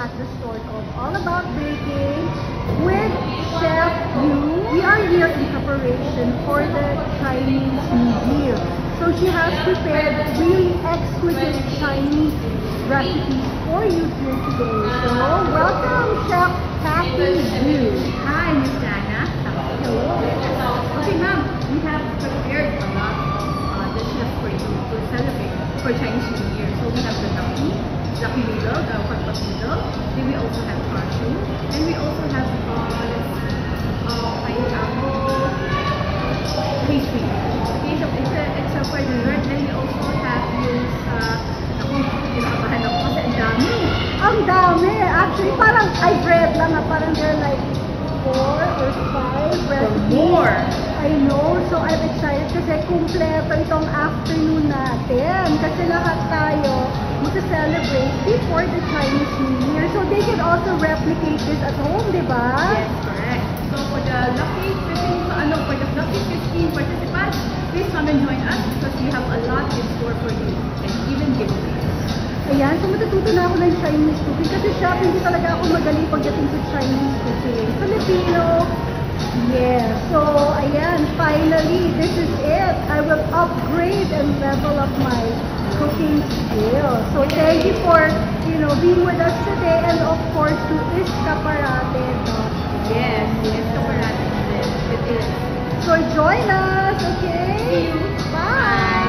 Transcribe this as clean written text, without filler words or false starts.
at the store called All About Baking with Chef Yu. We are here in preparation for the Chinese New Year. So she has prepared really exquisite Chinese recipes for you here today. So welcome, Chef Kathy Yu. Hi, Miss Dana. Hello. Okay, ma'am, we have prepared a lot of dishes for you to celebrate for Chinese New Year. So we have the lucky noodle, the hot noodle. Then we also have cashew. And we also have pineapple pastry. Okay, so it's a for dessert. Then we also have yung kinakabahan ako kasi ang dami. Ang dami! Actually, parang I read lang na parang there are like 4 or 5 recipes. More. I know. So I'm excited kasi kumpleto itong afternoon natin. Kasi lahat tayo mag-celebrate before the Chinese New Year. So they can also replicate this at home, di ba? Yes, correct. So for the lucky 15 participants, please come and join us because we have a lot in store for you and even giveaways. Ayan, so matututo na ako ng Chinese cooking kasi chef, hindi talaga ako magaling pagdating sa Chinese cooking. Filipino, yes. So, ayan, finally, this is it. I will upgrade and level up my cooking skills. So, thank you for, being with us today and of course to Escaparate. Yes, Escaparate. It is. So, join us, okay? See you. Bye!